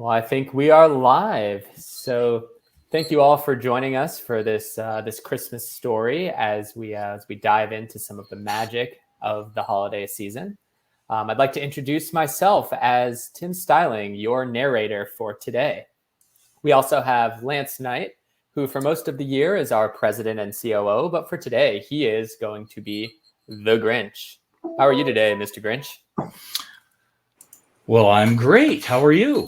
Well, I think we are live. So thank you all for joining us for this this Christmas story as we dive into some of the magic of the holiday season. I'd like to introduce myself as Tim Styling, your narrator for today. We also have Lance Knight, who for most of the year is our president and COO, but for today he is going to be the Grinch. How are you today, Mr. Grinch? Well, I'm great. How are you?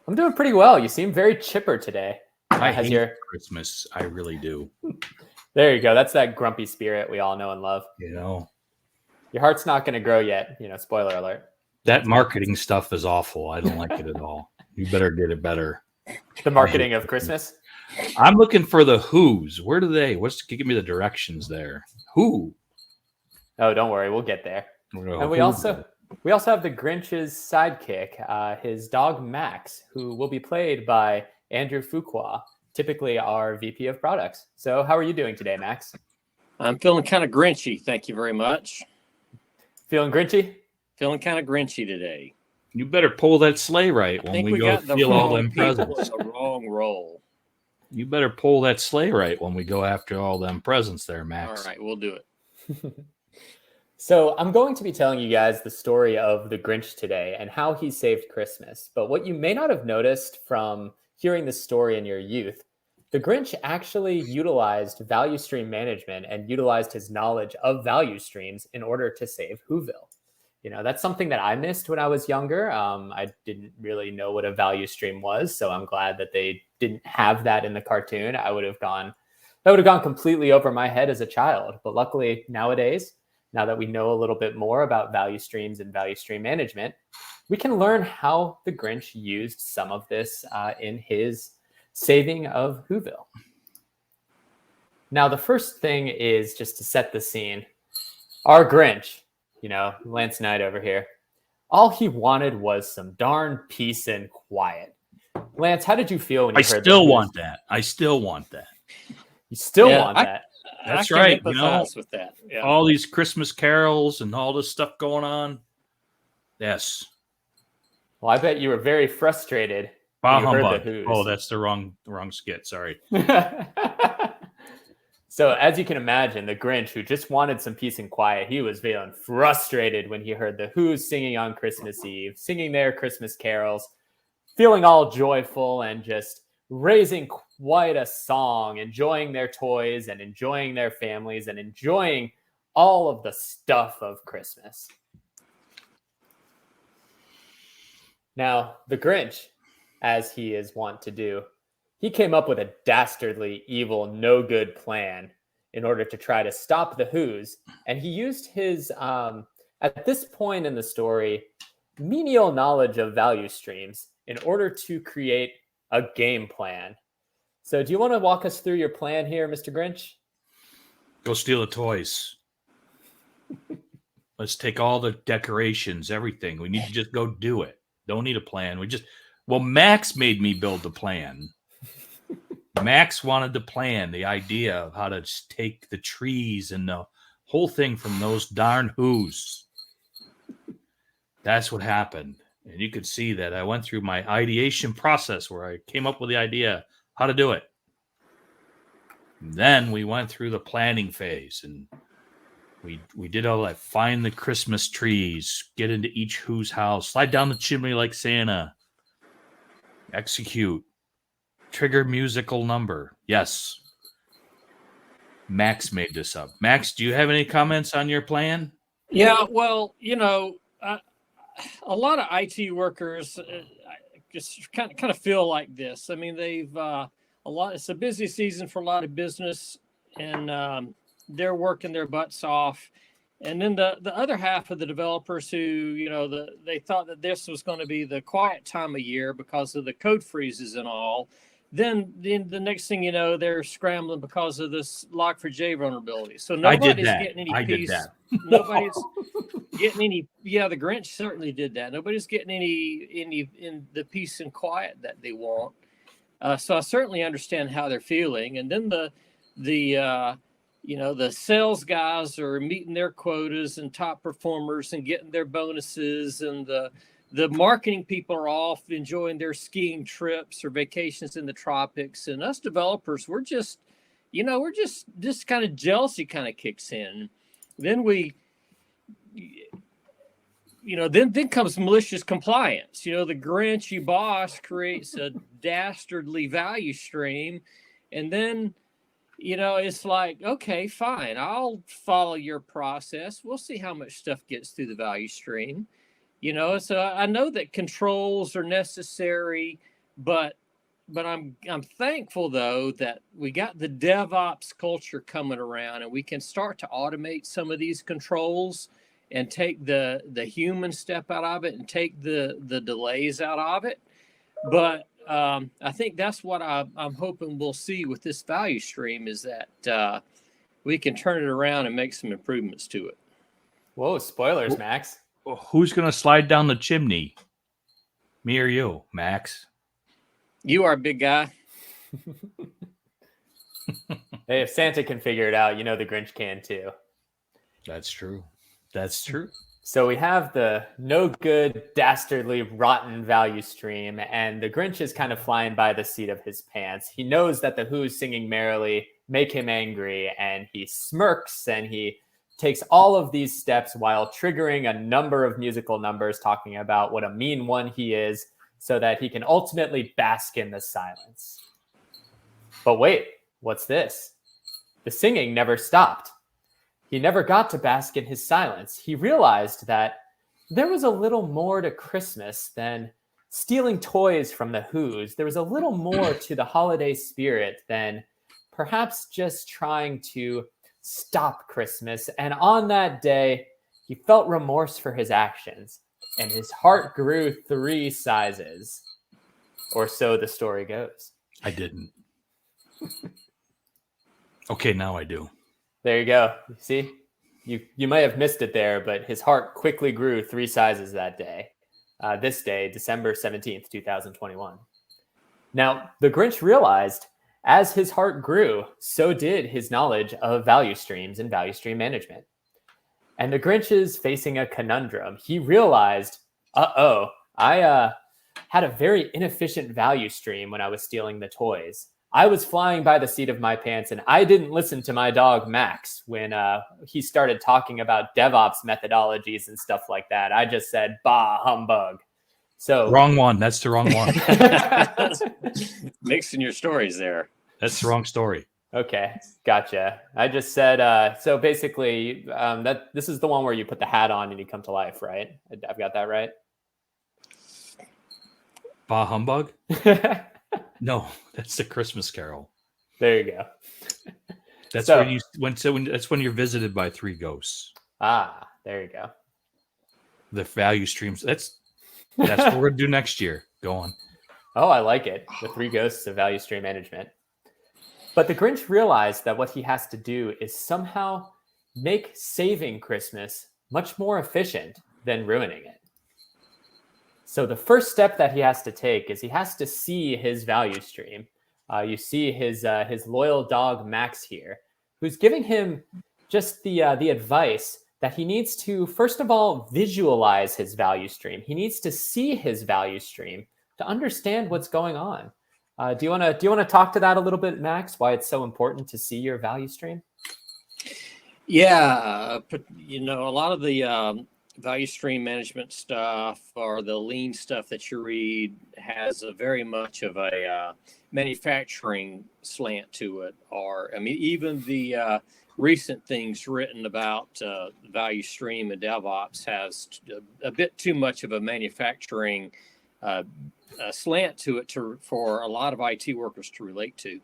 I'm doing pretty well. You seem very chipper today. I hate Christmas. I really do. There you go. That's that grumpy spirit we all know and love. Your heart's not going to grow yet. Spoiler alert. That marketing stuff is awful. I don't like it at all. You better get it better. The marketing of Christmas? I'm looking for the Who's. Where do they? Give me the directions there. Who? Oh, don't worry. We'll get there. And we also have the Grinch's sidekick, his dog Max, who will be played by Andrew Fuqua, typically our VP of products. So how are you doing today, Max? I'm feeling kind of Grinchy. Thank you very much. Feeling Grinchy? Feeling kind of Grinchy today. You better pull that sleigh right when we go steal all them presents. The wrong role. You better pull that sleigh right when we go after all them presents there, Max. All right, we'll do it. So I'm going to be telling you guys the story of the Grinch today and how he saved Christmas. But what you may not have noticed from hearing this story in your youth, the Grinch actually utilized value stream management and utilized his knowledge of value streams in order to save Whoville. That's something that I missed when I was younger. I didn't really know what a value stream was, so I'm glad that they didn't have that in the cartoon. That would have gone completely over my head as a child. But luckily nowadays, now that we know a little bit more about value streams and value stream management, we can learn how the Grinch used some of this in his saving of Whoville. Now, the first thing is just to set the scene. Our Grinch, Lance Knight over here, all he wanted was some darn peace and quiet. Lance, how did you feel when you heard that? I still want that. You still want that? That's right. With that. Yeah. All these Christmas carols and all this stuff going on. Yes. Well, I bet you were very frustrated. Bah humbug. Oh, that's the wrong skit. Sorry. So as you can imagine, the Grinch, who just wanted some peace and quiet, he was feeling frustrated when he heard the Who's singing on Christmas Eve, singing their Christmas carols, feeling all joyful and just raising quite a song, enjoying their toys and enjoying their families and enjoying all of the stuff of Christmas. Now, the Grinch, as he is wont to do, he came up with a dastardly, evil, no-good plan in order to try to stop the Who's. And he used his, at this point in the story, menial knowledge of value streams in order to create a game plan. So do you want to walk us through your plan here, Mr. Grinch? Go steal the toys. Let's take all the decorations, everything. We need to just go do it. Don't need a plan. Max made me build the plan. Max wanted the plan, the idea of how to take the trees and the whole thing from those darn Who's. That's what happened. And you could see that I went through my ideation process where I came up with the idea how to do it. And then we went through the planning phase and we did all that. Find the Christmas trees, get into each Who's house, slide down the chimney like Santa, execute, trigger musical number. Yes. Max made this up. Max, do you have any comments on your plan? Yeah, well, a lot of IT workers just kind of feel like this. I mean, it's a busy season for a lot of business, and they're working their butts off. And then the other half of the developers who, they thought that this was going to be the quiet time of year because of the code freezes and all. Then the next thing you know, they're scrambling because of this Log4j vulnerability. So nobody's getting any peace. Nobody's getting any. Yeah, the Grinch certainly did that. Nobody's getting any in the peace and quiet that they want. So I certainly understand how they're feeling. And then the sales guys are meeting their quotas and top performers and getting their bonuses, and the the marketing people are off enjoying their skiing trips or vacations in the tropics, and us developers, we're just, we're just kind of jealousy kind of kicks in. Then then comes malicious compliance. The Grinchy boss creates a dastardly value stream, and then it's like, okay, fine, I'll follow your process. We'll see how much stuff gets through the value stream. So I know that controls are necessary, but I'm thankful though that we got the DevOps culture coming around, and we can start to automate some of these controls and take the human step out of it and take the delays out of it. But I think that's what I'm hoping we'll see with this value stream, is that we can turn it around and make some improvements to it. Whoa, spoilers, Max. Who's going to slide down the chimney? Me or you, Max? You are a big guy. Hey, if Santa can figure it out, the Grinch can too. That's true. That's true. So we have the no good, dastardly, rotten value stream, and the Grinch is kind of flying by the seat of his pants. He knows that the Who's singing merrily make him angry, and he smirks, and he takes all of these steps while triggering a number of musical numbers talking about what a mean one he is, so that he can ultimately bask in the silence. But wait, what's this? The singing never stopped. He never got to bask in his silence. He realized that there was a little more to Christmas than stealing toys from the Who's. There was a little more to the holiday spirit than perhaps just trying to stop Christmas. And on that day, he felt remorse for his actions, and his heart grew 3 sizes. Or so the story goes. I didn't. Okay, now I do. There you go. See, you might have missed it there, but his heart quickly grew 3 sizes that day. This day, December 17th, 2021. Now, the Grinch realized as his heart grew, so did his knowledge of value streams and value stream management. And the Grinch is facing a conundrum. He realized, I had a very inefficient value stream when I was stealing the toys. I was flying by the seat of my pants, and I didn't listen to my dog Max when he started talking about DevOps methodologies and stuff like that. I just said, bah, humbug. So wrong one. That's the wrong one. Mixing your stories there. That's the wrong story. Okay, gotcha. I just said, so basically, that this is the one where you put the hat on and you come to life, right? I've got that right? Bah humbug? No, that's the Christmas Carol. There you go. That's that's when you're visited by 3 ghosts. Ah, there you go. The value streams. That's what we're gonna do next year. Go on. Oh, I like it. The 3 ghosts of value stream management. But the Grinch realized that what he has to do is somehow make saving Christmas much more efficient than ruining it. So the first step that he has to take is he has to see his value stream. You see his loyal dog Max here, who's giving him just the advice that he needs to, first of all, visualize his value stream. He needs to see his value stream to understand what's going on. Do you want to talk to that a little bit, Max? Why it's so important to see your value stream? Yeah, but a lot of the value stream management stuff or the lean stuff that you read has a very much of a manufacturing slant to it. Or even the recent things written about value stream and DevOps has a bit too much of a manufacturing slant to it for a lot of IT workers to relate to.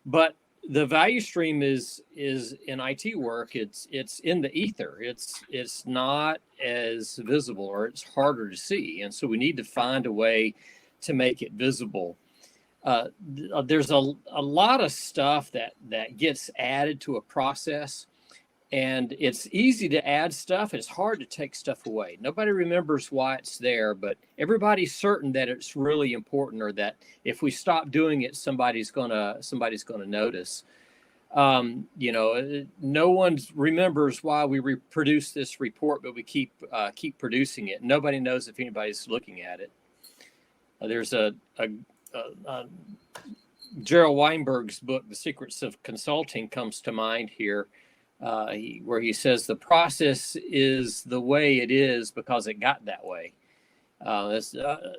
But the value stream is in IT work. It's in the ether. It's not as visible, or it's harder to see, and so we need to find a way to make it visible. There's a lot of stuff that gets added to a process, and it's easy to add stuff. It's hard to take stuff away. Nobody remembers why it's there, but everybody's certain that it's really important, or that if we stop doing it, somebody's gonna notice. No one remembers why we reproduce this report, but we keep producing it. Nobody knows if anybody's looking at it. There's a Gerald Weinberg's book, The Secrets of Consulting, comes to mind here, where he says the process is the way it is because it got that way. That's a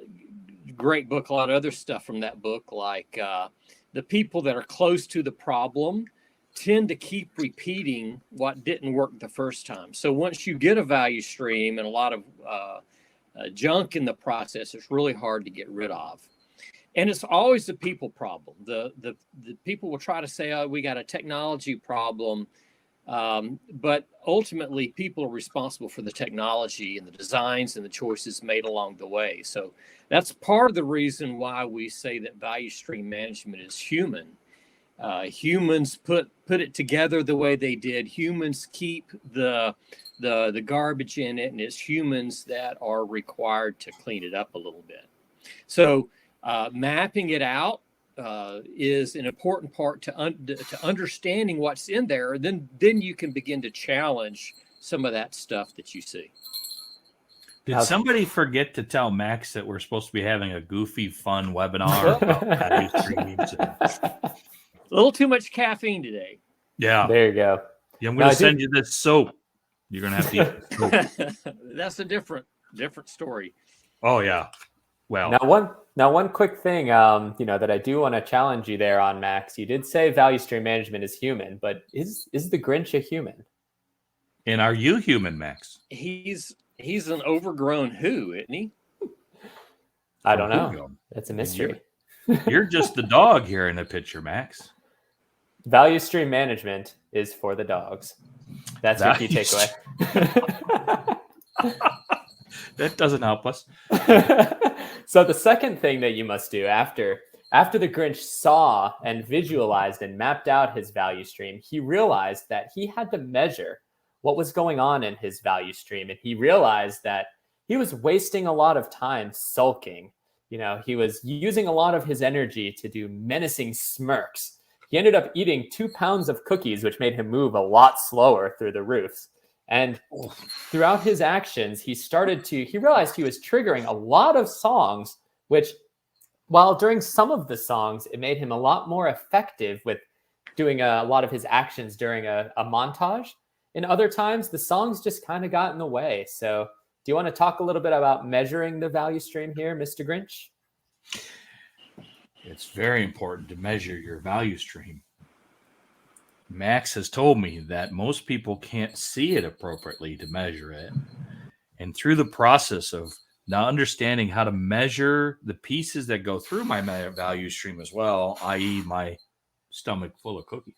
great book. A lot of other stuff from that book, like the people that are close to the problem tend to keep repeating what didn't work the first time. So once you get a value stream and a lot of junk in the process, it's really hard to get rid of. And it's always the people problem. The people will try to say, oh, we got a technology problem. But ultimately, people are responsible for the technology and the designs and the choices made along the way. So that's part of the reason why we say that value stream management is human. Humans put it together the way they did. Humans keep the garbage in it, and it's humans that are required to clean it up a little bit. So mapping it out is an important part to understanding what's in there. Then you can begin to challenge some of that stuff that you see. Did somebody forget to tell Max that we're supposed to be having a goofy, fun webinar about value streams? A little too much caffeine today. Yeah. There you go. Yeah, I'm going to send you this soap. You're going to have to eat the soap. That's a different story. Oh, yeah. Well, now one quick thing, that I do want to challenge you there on, Max. You did say value stream management is human, but is the Grinch a human? And are you human, Max? He's an overgrown who, isn't he? I don't know. That's a mystery. You're just the dog here in the picture, Max. Value stream management is for the dogs. That's your key takeaway. That doesn't help us. So the second thing that you must do after the Grinch saw and visualized and mapped out his value stream, he realized that he had to measure what was going on in his value stream. And he realized that he was wasting a lot of time sulking. He was using a lot of his energy to do menacing smirks. He ended up eating 2 pounds of cookies, which made him move a lot slower through the roofs. And throughout his actions, he realized he was triggering a lot of songs, which, while during some of the songs, it made him a lot more effective with doing a lot of his actions during a montage. In other times, the songs just kind of got in the way. So do you want to talk a little bit about measuring the value stream here, Mr. Grinch? It's very important to measure your value stream. Max has told me that most people can't see it appropriately to measure it. And through the process of now understanding how to measure the pieces that go through my value stream as well, i.e. my stomach full of cookies,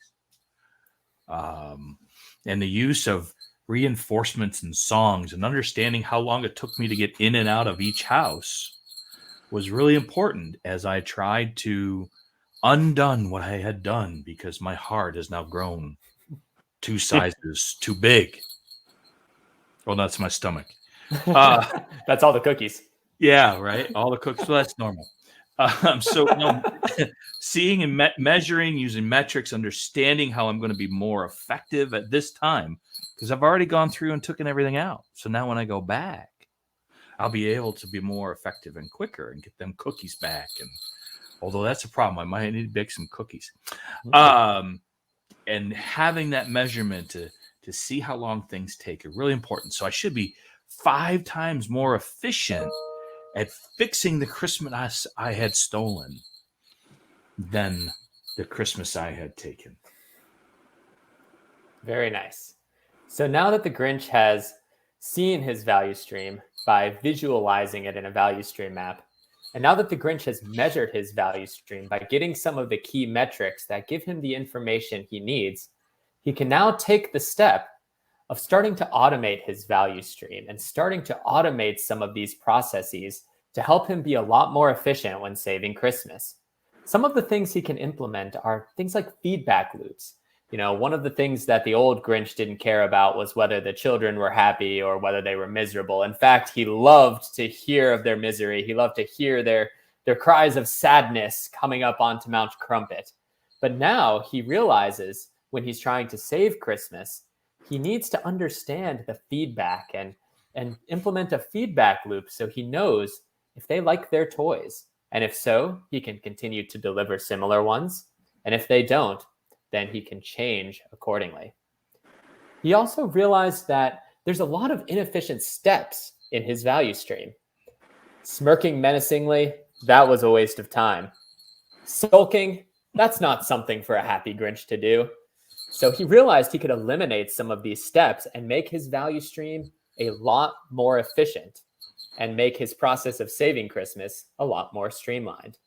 and the use of reinforcements and songs and understanding how long it took me to get in and out of each house was really important as I tried to undone what I had done, because my heart has now grown 2 sizes too big. Well, that's my stomach. That's all the cookies. Yeah, right. All the cookies. Well, that's normal. Seeing and measuring, using metrics, understanding how I'm going to be more effective at this time, because I've already gone through and taken everything out. So now when I go back, I'll be able to be more effective and quicker and get them cookies back. And although that's a problem, I might need to bake some cookies. And having that measurement to see how long things take are really important. So I should be 5 times more efficient at fixing the Christmas I had stolen than the Christmas I had taken. Very nice. So now that the Grinch has seen his value stream by visualizing it in a value stream map, and now that the Grinch has measured his value stream by getting some of the key metrics that give him the information he needs, he can now take the step of starting to automate his value stream and starting to automate some of these processes to help him be a lot more efficient when saving Christmas. Some of the things he can implement are things like feedback loops. One of the things that the old Grinch didn't care about was whether the children were happy or whether they were miserable. In fact, he loved to hear of their misery. He loved to hear their cries of sadness coming up onto Mount Crumpet. But now he realizes when he's trying to save Christmas, he needs to understand the feedback and implement a feedback loop so he knows if they like their toys. And if so, he can continue to deliver similar ones. And if they don't, then he can change accordingly. He also realized that there's a lot of inefficient steps in his value stream. Smirking menacingly, that was a waste of time. Sulking, that's not something for a happy Grinch to do. So he realized he could eliminate some of these steps and make his value stream a lot more efficient and make his process of saving Christmas a lot more streamlined.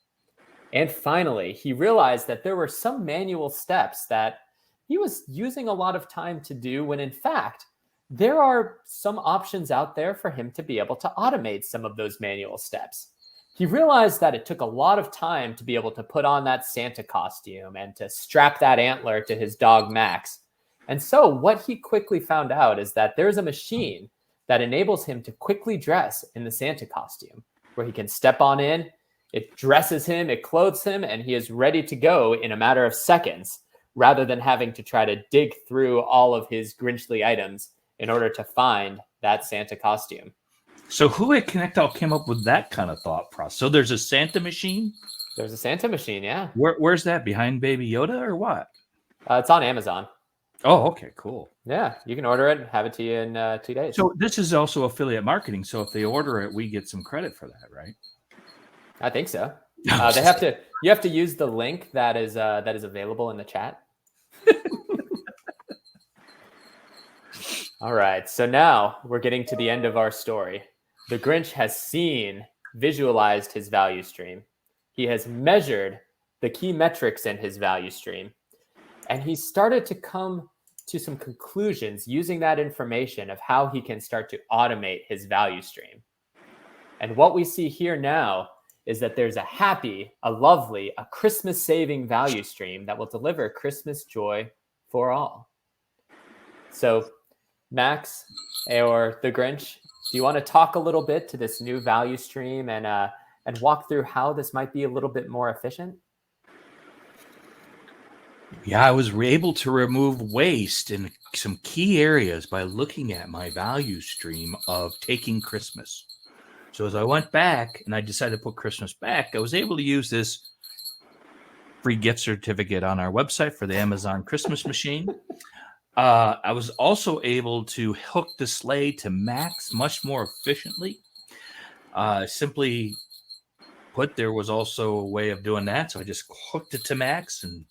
And finally, he realized that there were some manual steps that he was using a lot of time to do when in fact, there are some options out there for him to be able to automate some of those manual steps. He realized that it took a lot of time to be able to put on that Santa costume and to strap that antler to his dog Max. And so what he quickly found out is that there's a machine that enables him to quickly dress in the Santa costume, where he can step on in, it dresses him, it clothes him, and he is ready to go in a matter of seconds, rather than having to try to dig through all of his Grinchly items in order to find that Santa costume. So who at ConnectALL came up with that kind of thought process? So there's a Santa machine? There's a Santa machine, yeah. Where's that? Behind Baby Yoda or what? It's on Amazon. Oh, okay, cool. Yeah, you can order it and have it to you in 2 days. So this is also affiliate marketing. So if they order it, we get some credit for that, right? I think so. You have to use the link that is available in the chat. All right, so now we're getting to the end of our story. The Grinch has visualized his value stream. He has measured the key metrics in his value stream. And he started to come to some conclusions using that information of how he can start to automate his value stream. And what we see here now is that there's a happy, a lovely, a Christmas-saving value stream that will deliver Christmas joy for all. So, Max or the Grinch, do you want to talk a little bit to this new value stream and walk through how this might be a little bit more efficient? Yeah, I was able to remove waste in some key areas by looking at my value stream of taking Christmas. So as I went back and I decided to put Christmas back, I was able to use this free gift certificate on our website for the Amazon Christmas machine. I was also able to hook the sleigh to Max much more efficiently. Simply put, there was also a way of doing that. So I just hooked it to Max, and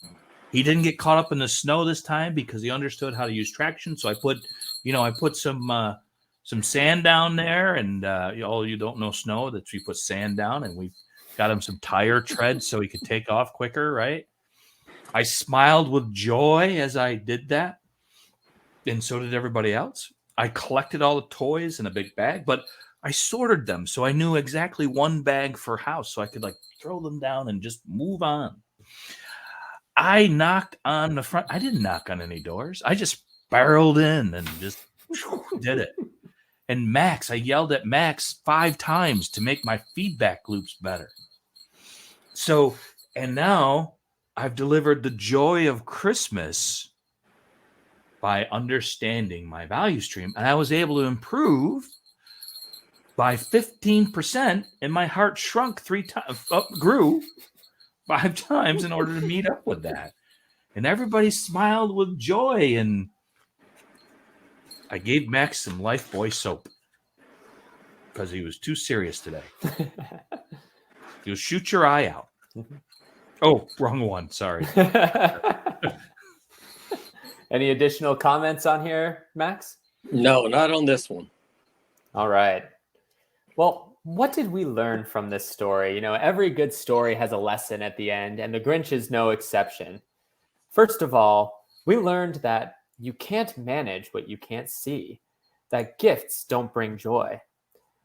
he didn't get caught up in the snow this time because he understood how to use traction. So I put some sand down there, and all you don't know snow, that we put sand down, and we got him some tire tread so he could take off quicker, right? I smiled with joy as I did that. And so did everybody else. I collected all the toys in a big bag, but I sorted them so I knew exactly one bag for house, so I could throw them down and just move on. I knocked on the front. I didn't knock on any doors. I just barreled in and just did it. And Max, I yelled at Max 5 times to make my feedback loops better. So, and now I've delivered the joy of Christmas by understanding my value stream. And I was able to improve by 15%, and my heart shrunk 3 times, grew 5 times in order to meet up with that. And everybody smiled with joy. And I gave Max some Lifebuoy soap because he was too serious today. He'll shoot your eye out. Oh, wrong one. Sorry. Any additional comments on here, Max? No, not on this one. All right. Well, what did we learn from this story? You know, every good story has a lesson at the end, and the Grinch is no exception. First of all, we learned that you can't manage what you can't see, that gifts don't bring joy.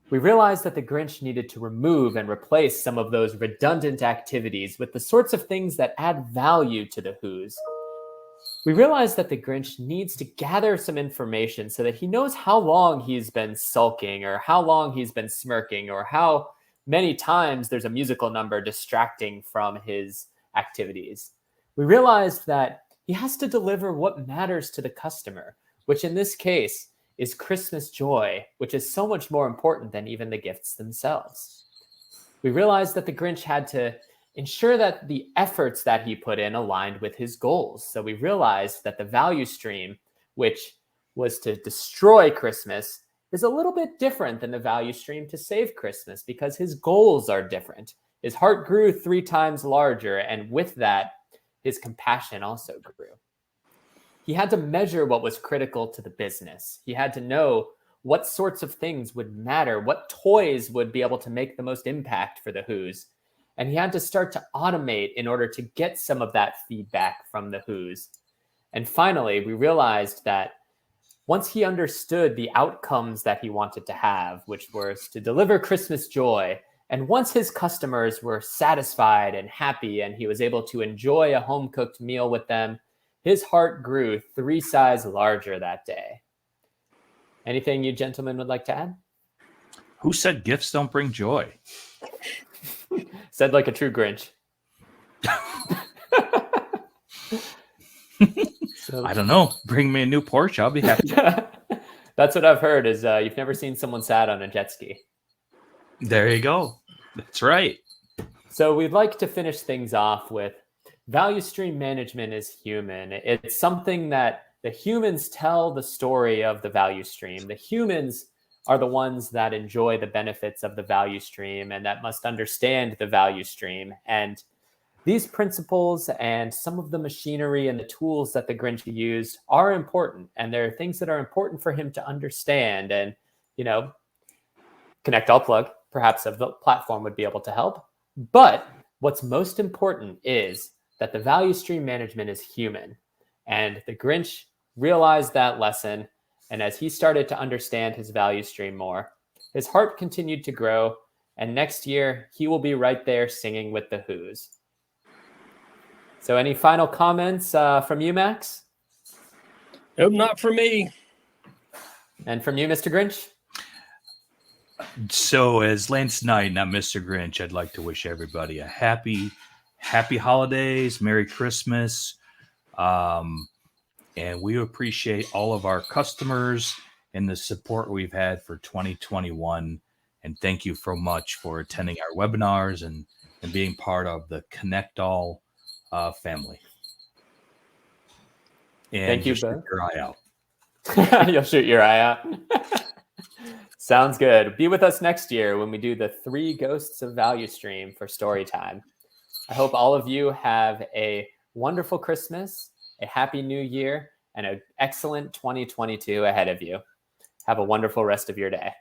We realized that the Grinch needed to remove and replace some of those redundant activities with the sorts of things that add value to the Whos. We realized that the Grinch needs to gather some information so that he knows how long he's been sulking, or how long he's been smirking, or how many times there's a musical number distracting from his activities. We realized that he has to deliver what matters to the customer, which in this case is Christmas joy, which is so much more important than even the gifts themselves. We realized that the Grinch had to ensure that the efforts that he put in aligned with his goals. So we realized that the value stream, which was to destroy Christmas, is a little bit different than the value stream to save Christmas because his goals are different. His heart grew 3 times larger, and with that, his compassion also grew. He had to measure what was critical to the business. He had to know what sorts of things would matter, what toys would be able to make the most impact for the Whos. And he had to start to automate in order to get some of that feedback from the Whos. And finally, we realized that once he understood the outcomes that he wanted to have, which was to deliver Christmas joy, and once his customers were satisfied and happy and he was able to enjoy a home-cooked meal with them, his heart grew 3 sizes larger that day. Anything you gentlemen would like to add? Who said gifts don't bring joy? Said like a true Grinch. I don't know. Bring me a new Porsche. I'll be happy. That's what I've heard is you've never seen someone sad on a jet ski. There you go. That's right. So we'd like to finish things off with value stream management is human. It's something that the humans tell the story of the value stream. The humans are the ones that enjoy the benefits of the value stream and that must understand the value stream. And these principles and some of the machinery and the tools that the Grinch used are important. And there are things that are important for him to understand. And, you know, ConnectALL plug, perhaps of the platform would be able to help. But what's most important is that the value stream management is human. And the Grinch realized that lesson. And as he started to understand his value stream more, his heart continued to grow. And next year, he will be right there singing with the Whos. So any final comments from you, Max? Nope, not for me. And from you, Mr. Grinch? So as Lance Knight, not Mr. Grinch, I'd like to wish everybody a happy holidays, Merry Christmas. And we appreciate all of our customers and the support we've had for 2021. And thank you so much for attending our webinars and being part of the ConnectALL family. And Thank you just both. keep your eye out. You'll shoot your eye out. Sounds good. Be with us next year when we do the 3 Ghosts of Value Stream for story time. I hope all of you have a wonderful Christmas, a happy new year, and an excellent 2022 ahead of you. Have a wonderful rest of your day.